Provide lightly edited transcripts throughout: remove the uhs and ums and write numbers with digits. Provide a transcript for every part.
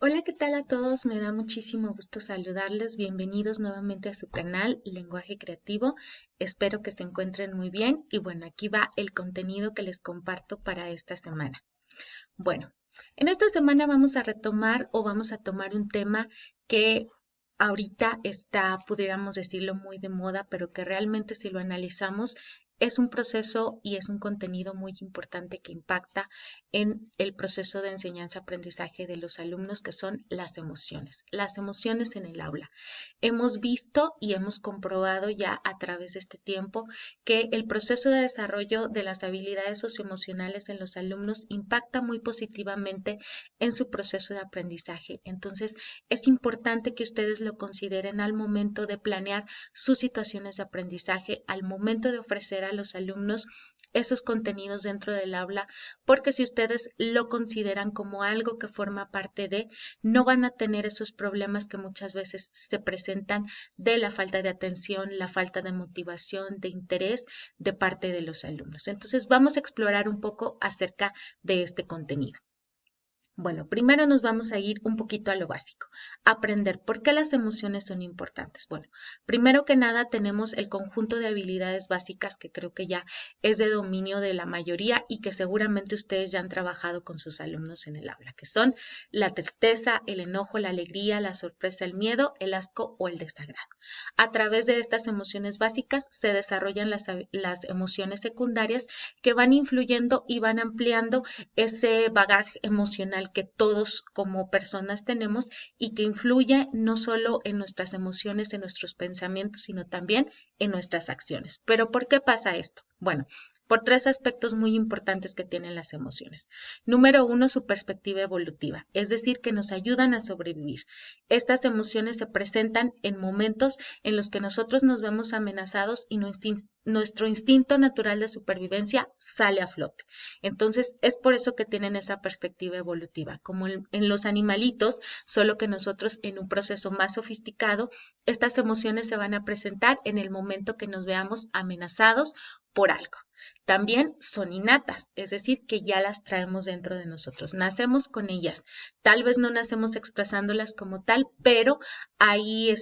Hola, ¿qué tal a todos? Me da muchísimo gusto saludarles. Bienvenidos nuevamente a su canal Lenguaje Creativo. Espero que se encuentren muy bien y bueno, aquí va el contenido que les comparto para esta semana. Bueno, en esta semana vamos a retomar o vamos a tomar un tema que ahorita está, pudiéramos decirlo, muy de moda, pero que realmente si lo analizamos es un proceso y es un contenido muy importante que impacta en el proceso de enseñanza-aprendizaje de los alumnos, que son las emociones en el aula. Hemos visto y hemos comprobado ya a través de este tiempo que el proceso de desarrollo de las habilidades socioemocionales en los alumnos impacta muy positivamente en su proceso de aprendizaje. Entonces, es importante que ustedes lo consideren al momento de planear sus situaciones de aprendizaje, al momento de ofrecer a los alumnos esos contenidos dentro del aula, porque si ustedes lo consideran como algo que forma parte de, no van a tener esos problemas que muchas veces se presentan de la falta de atención, la falta de motivación, de interés de parte de los alumnos. Entonces, vamos a explorar un poco acerca de este contenido. Bueno, primero nos vamos a ir un poquito a lo básico. Aprender por qué las emociones son importantes. Bueno, primero que nada tenemos el conjunto de habilidades básicas que creo que ya es de dominio de la mayoría y que seguramente ustedes ya han trabajado con sus alumnos en el aula, que son la tristeza, el enojo, la alegría, la sorpresa, el miedo, el asco o el desagrado. A través de estas emociones básicas se desarrollan las emociones secundarias que van influyendo y van ampliando ese bagaje emocional que todos como personas tenemos y que influye no solo en nuestras emociones, en nuestros pensamientos, sino también en nuestras acciones. ¿Pero por qué pasa esto? Bueno, por tres aspectos muy importantes que tienen las emociones. Número uno, su perspectiva evolutiva, es decir, que nos ayudan a sobrevivir. Estas emociones se presentan en momentos en los que nosotros nos vemos amenazados y nuestro instinto natural de supervivencia sale a flote. Entonces, es por eso que tienen esa perspectiva evolutiva, como en los animalitos, solo que nosotros en un proceso más sofisticado, estas emociones se van a presentar en el momento que nos veamos amenazados por algo. También son innatas, es decir, que ya las traemos dentro de nosotros, nacemos con ellas. Tal vez no nacemos expresándolas como tal, pero hay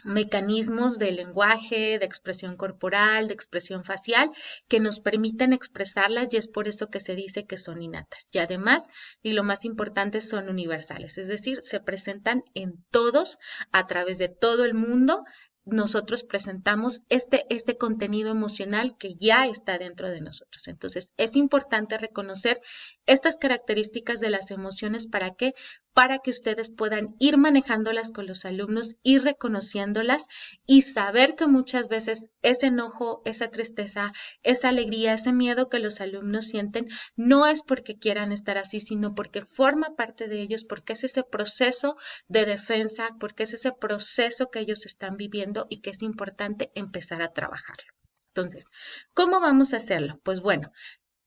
mecanismos de lenguaje, de expresión corporal, de expresión facial, que nos permiten expresarlas y es por eso que se dice que son innatas. Y además, y lo más importante, son universales, es decir, se presentan en todos, a través de todo el mundo. Nosotros presentamos este contenido emocional que ya está dentro de nosotros. Entonces, es importante reconocer estas características de las emociones. ¿Para qué? Para que ustedes puedan ir manejándolas con los alumnos, ir reconociéndolas y saber que muchas veces ese enojo, esa tristeza, esa alegría, ese miedo que los alumnos sienten no es porque quieran estar así, sino porque forma parte de ellos, porque es ese proceso de defensa, porque es ese proceso que ellos están viviendo y que es importante empezar a trabajarlo. Entonces, ¿cómo vamos a hacerlo? Pues bueno,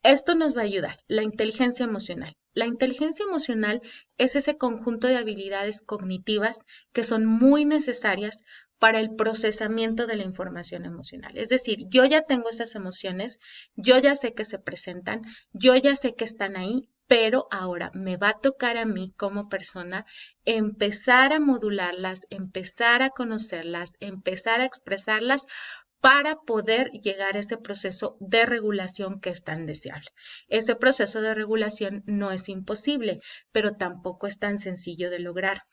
esto nos va a ayudar, la inteligencia emocional. La inteligencia emocional es ese conjunto de habilidades cognitivas que son muy necesarias para el procesamiento de la información emocional. Es decir, yo ya tengo esas emociones, yo ya sé que se presentan, yo ya sé que están ahí, pero ahora me va a tocar a mí como persona empezar a modularlas, empezar a conocerlas, empezar a expresarlas para poder llegar a ese proceso de regulación que es tan deseable. Ese proceso de regulación no es imposible, pero tampoco es tan sencillo de lograr.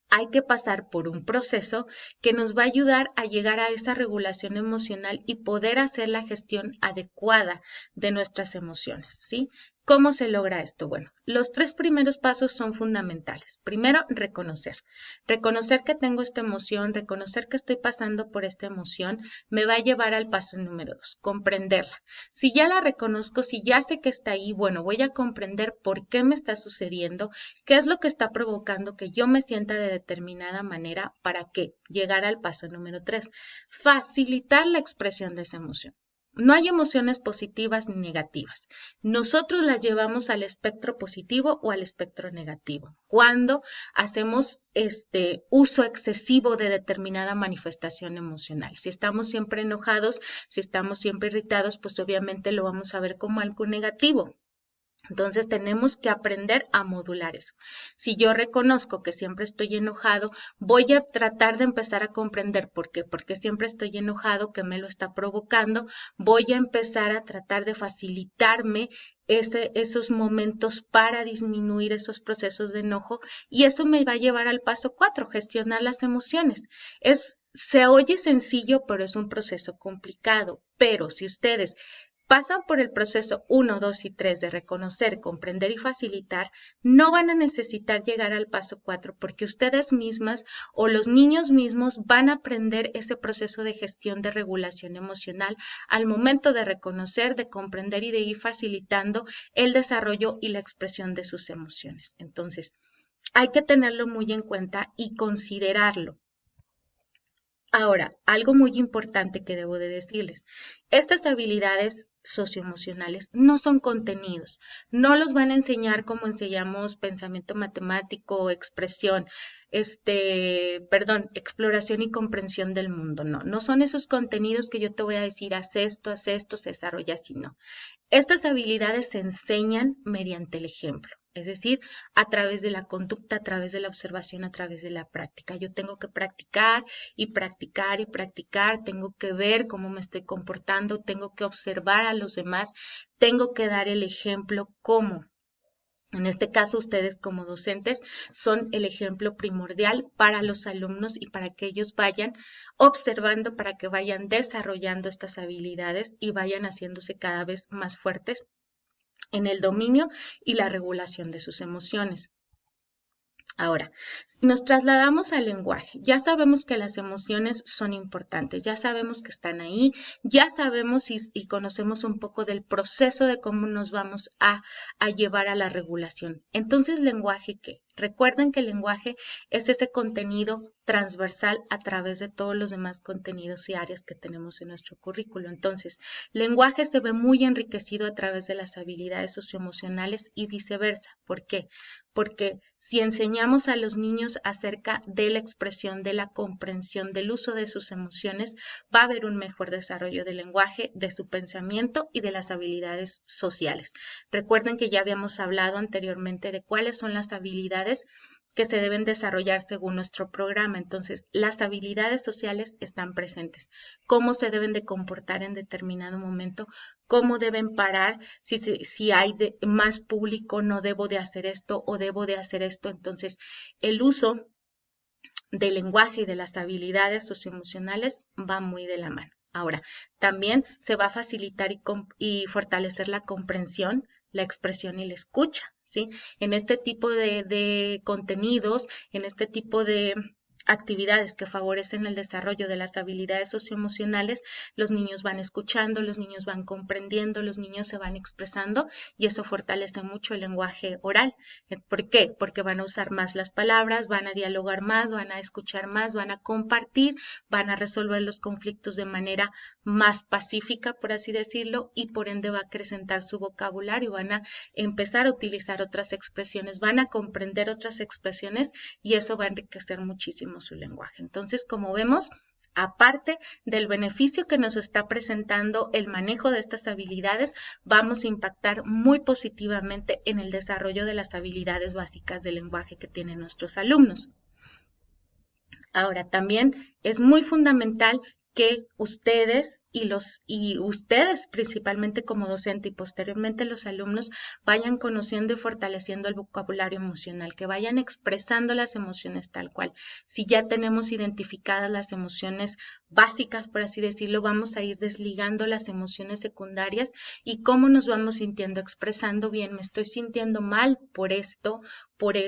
Hay que pasar por un proceso que nos va a ayudar a llegar a esa regulación emocional y poder hacer la gestión adecuada de nuestras emociones, ¿sí? ¿Cómo se logra esto? Bueno, los tres primeros pasos son fundamentales. Primero, reconocer. Reconocer que tengo esta emoción, reconocer que estoy pasando por esta emoción, me va a llevar al paso número dos, comprenderla. Si ya la reconozco, si ya sé que está ahí, bueno, voy a comprender por qué me está sucediendo, qué es lo que está provocando que yo me sienta de determinada manera para qué llegar al paso número tres, facilitar la expresión de esa emoción. No hay emociones positivas ni negativas. Nosotros las llevamos al espectro positivo o al espectro negativo. Cuando hacemos este uso excesivo de determinada manifestación emocional. Si estamos siempre enojados, si estamos siempre irritados, pues obviamente lo vamos a ver como algo negativo. Entonces tenemos que aprender a modular eso. Si yo reconozco que siempre estoy enojado, voy a tratar de empezar a comprender por qué, porque siempre estoy enojado, que me lo está provocando. Voy a empezar a tratar de facilitarme esos momentos para disminuir esos procesos de enojo y eso me va a llevar al paso 4, gestionar las emociones. Se oye sencillo, pero es un proceso complicado. Pero si ustedes pasan por el proceso 1, 2 y 3 de reconocer, comprender y facilitar, no van a necesitar llegar al paso 4 porque ustedes mismas o los niños mismos van a aprender ese proceso de gestión de regulación emocional al momento de reconocer, de comprender y de ir facilitando el desarrollo y la expresión de sus emociones. Entonces, hay que tenerlo muy en cuenta y considerarlo. Ahora, algo muy importante que debo de decirles, estas habilidades socioemocionales no son contenidos, no los van a enseñar como enseñamos pensamiento matemático, expresión, exploración y comprensión del mundo, no son esos contenidos que yo te voy a decir, haz esto, se desarrolla así, no. Estas habilidades se enseñan mediante el ejemplo, es decir, a través de la conducta, a través de la observación, a través de la práctica. Yo tengo que practicar y practicar y practicar, tengo que ver cómo me estoy comportando, tengo que observar a los demás, tengo que dar el ejemplo cómo. En este caso, ustedes como docentes son el ejemplo primordial para los alumnos y para que ellos vayan observando, para que vayan desarrollando estas habilidades y vayan haciéndose cada vez más fuertes en el dominio y la regulación de sus emociones. Ahora, si nos trasladamos al lenguaje, ya sabemos que las emociones son importantes, ya sabemos que están ahí, ya sabemos y conocemos un poco del proceso de cómo nos vamos a llevar a la regulación. Entonces, ¿lenguaje qué? Recuerden que el lenguaje es ese contenido transversal a través de todos los demás contenidos y áreas que tenemos en nuestro currículo. Entonces, lenguaje se ve muy enriquecido a través de las habilidades socioemocionales y viceversa. ¿Por qué? Porque si enseñamos a los niños acerca de la expresión, de la comprensión, del uso de sus emociones, va a haber un mejor desarrollo del lenguaje, de su pensamiento y de las habilidades sociales. Recuerden que ya habíamos hablado anteriormente de cuáles son las habilidades que se deben desarrollar según nuestro programa. Entonces, las habilidades sociales están presentes. Cómo se deben de comportar en determinado momento, cómo deben parar, si hay más público, no debo de hacer esto o debo de hacer esto. Entonces, el uso del lenguaje y de las habilidades socioemocionales va muy de la mano. Ahora, también se va a facilitar y fortalecer la comprensión, la expresión y la escucha, ¿sí? En este tipo de contenidos, en este tipo de actividades que favorecen el desarrollo de las habilidades socioemocionales, los niños van escuchando, los niños van comprendiendo, los niños se van expresando y eso fortalece mucho el lenguaje oral. ¿Por qué? Porque van a usar más las palabras, van a dialogar más, van a escuchar más, van a compartir, van a resolver los conflictos de manera más pacífica, por así decirlo, y por ende va a acrecentar su vocabulario, van a empezar a utilizar otras expresiones, van a comprender otras expresiones y eso va a enriquecer muchísimo su lenguaje. Entonces, como vemos, aparte del beneficio que nos está presentando el manejo de estas habilidades, vamos a impactar muy positivamente en el desarrollo de las habilidades básicas del lenguaje que tienen nuestros alumnos. Ahora, también es muy fundamental que ustedes y ustedes principalmente como docente y posteriormente los alumnos vayan conociendo y fortaleciendo el vocabulario emocional, que vayan expresando las emociones tal cual. Si ya tenemos identificadas las emociones básicas, por así decirlo, vamos a ir desligando las emociones secundarias y cómo nos vamos sintiendo, expresando bien, me estoy sintiendo mal por esto, puedo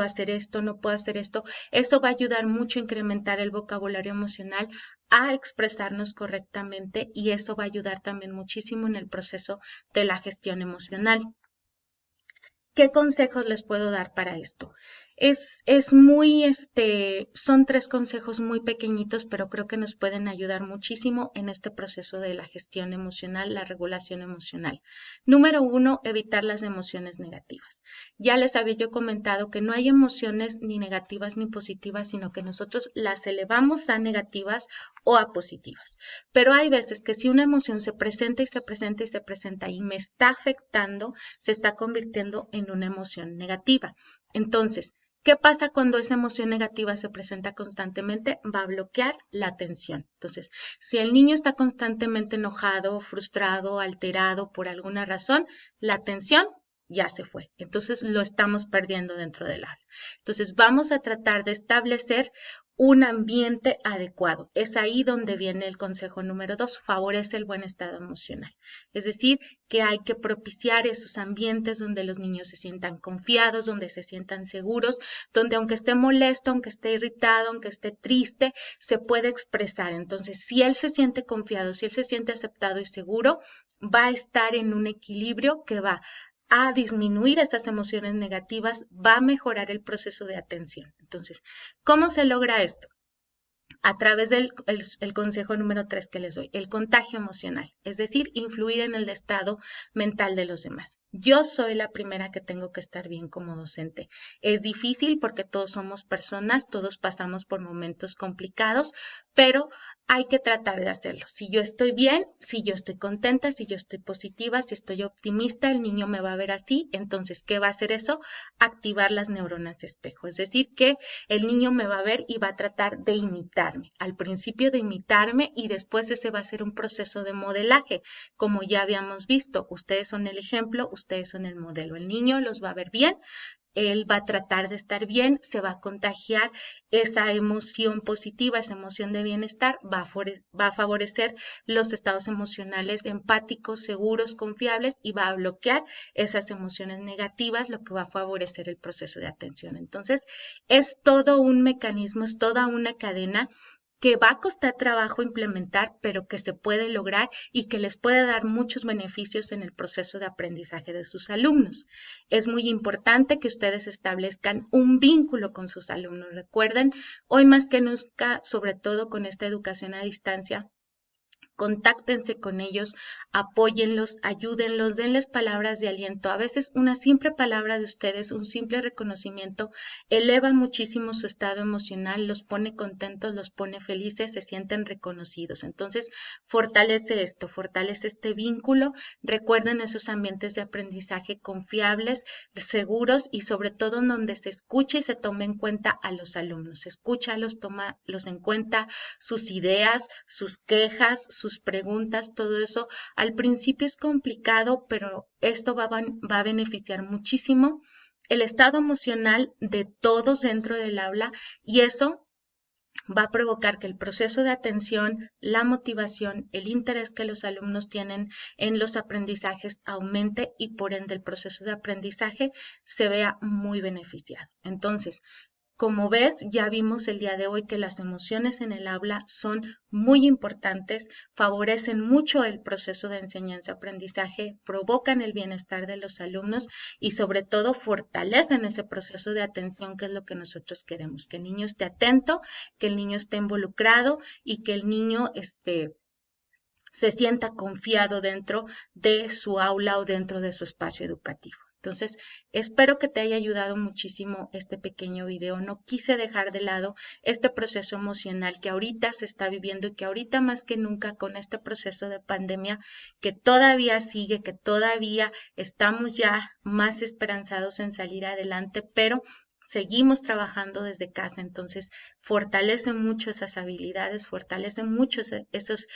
hacer esto, no puedo hacer esto. Esto va a ayudar mucho a incrementar el vocabulario emocional, a expresarnos correctamente y esto va a ayudar también muchísimo en el proceso de la gestión emocional. ¿Qué consejos les puedo dar para esto? Es muy, son 3 consejos muy pequeñitos, pero creo que nos pueden ayudar muchísimo en este proceso de la gestión emocional, la regulación emocional. Número 1, evitar las emociones negativas. Ya les había yo comentado que no hay emociones ni negativas ni positivas, sino que nosotros las elevamos a negativas o a positivas. Pero hay veces que si una emoción se presenta y se presenta y se presenta y me está afectando, se está convirtiendo en una emoción negativa. Entonces, ¿qué pasa cuando esa emoción negativa se presenta constantemente? Va a bloquear la atención. Entonces, si el niño está constantemente enojado, frustrado, alterado por alguna razón, la atención ya se fue. Entonces, lo estamos perdiendo dentro del aula. Entonces, vamos a tratar de establecer un ambiente adecuado. Es ahí donde viene el consejo número 2, favorece el buen estado emocional. Es decir, que hay que propiciar esos ambientes donde los niños se sientan confiados, donde se sientan seguros, donde aunque esté molesto, aunque esté irritado, aunque esté triste, se puede expresar. Entonces, si él se siente confiado, si él se siente aceptado y seguro, va a estar en un equilibrio que va a disminuir esas emociones negativas, va a mejorar el proceso de atención. Entonces, ¿cómo se logra esto? A través del el consejo número 3 que les doy, el contagio emocional, es decir, influir en el estado mental de los demás. Yo soy la primera que tengo que estar bien como docente. Es difícil porque todos somos personas, todos pasamos por momentos complicados, pero hay que tratar de hacerlo. Si yo estoy bien, si yo estoy contenta, si yo estoy positiva, si estoy optimista, el niño me va a ver así. Entonces, ¿qué va a hacer eso? Activar las neuronas de espejo. Es decir, que el niño me va a ver y va a tratar de imitarme. Al principio de imitarme y después ese va a ser un proceso de modelaje. Como ya habíamos visto, ustedes son el ejemplo, ustedes son el modelo. El niño los va a ver bien, él va a tratar de estar bien, se va a contagiar esa emoción positiva, esa emoción de bienestar, va a favorecer los estados emocionales empáticos, seguros, confiables y va a bloquear esas emociones negativas, lo que va a favorecer el proceso de atención. Entonces, es todo un mecanismo, es toda una cadena que va a costar trabajo implementar, pero que se puede lograr y que les puede dar muchos beneficios en el proceso de aprendizaje de sus alumnos. Es muy importante que ustedes establezcan un vínculo con sus alumnos. Recuerden, hoy más que nunca, sobre todo con esta educación a distancia, contáctense con ellos, apóyenlos, ayúdenlos, denles palabras de aliento. A veces una simple palabra de ustedes, un simple reconocimiento, eleva muchísimo su estado emocional, los pone contentos, los pone felices, se sienten reconocidos. Entonces, fortalece esto, fortalece este vínculo. Recuerden esos ambientes de aprendizaje confiables, seguros y sobre todo en donde se escuche y se tome en cuenta a los alumnos. Escúchalos, tómalos en cuenta, sus ideas, sus quejas, sus preguntas, todo eso. Al principio es complicado, pero esto va a beneficiar muchísimo el estado emocional de todos dentro del aula y eso va a provocar que el proceso de atención, la motivación, el interés que los alumnos tienen en los aprendizajes aumente y por ende el proceso de aprendizaje se vea muy beneficiado. Entonces, como ves, ya vimos el día de hoy que las emociones en el aula son muy importantes, favorecen mucho el proceso de enseñanza-aprendizaje, provocan el bienestar de los alumnos y sobre todo fortalecen ese proceso de atención que es lo que nosotros queremos, que el niño esté atento, que el niño esté involucrado y que el niño se sienta confiado dentro de su aula o dentro de su espacio educativo. Entonces, espero que te haya ayudado muchísimo este pequeño video. No quise dejar de lado este proceso emocional que ahorita se está viviendo y que ahorita más que nunca con este proceso de pandemia que todavía sigue, que todavía estamos ya más esperanzados en salir adelante, pero seguimos trabajando desde casa. Entonces, fortalece mucho esas habilidades, fortalece mucho esas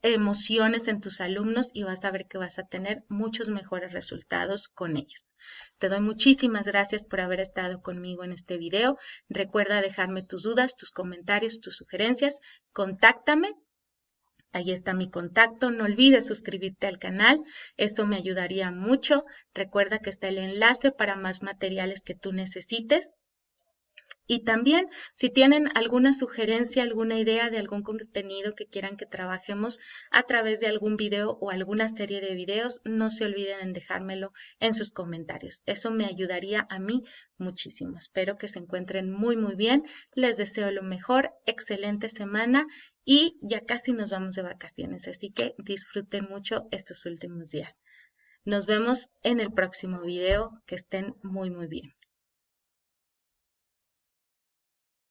emociones en tus alumnos y vas a ver que vas a tener muchos mejores resultados con ellos. Te doy muchísimas gracias por haber estado conmigo en este video. Recuerda dejarme tus dudas, tus comentarios, tus sugerencias. Contáctame. Ahí está mi contacto. No olvides suscribirte al canal. Eso me ayudaría mucho. Recuerda que está el enlace para más materiales que tú necesites. Y también, si tienen alguna sugerencia, alguna idea de algún contenido que quieran que trabajemos a través de algún video o alguna serie de videos, no se olviden en dejármelo en sus comentarios. Eso me ayudaría a mí muchísimo. Espero que se encuentren muy, muy bien. Les deseo lo mejor, excelente semana y ya casi nos vamos de vacaciones, así que disfruten mucho estos últimos días. Nos vemos en el próximo video. Que estén muy, muy bien.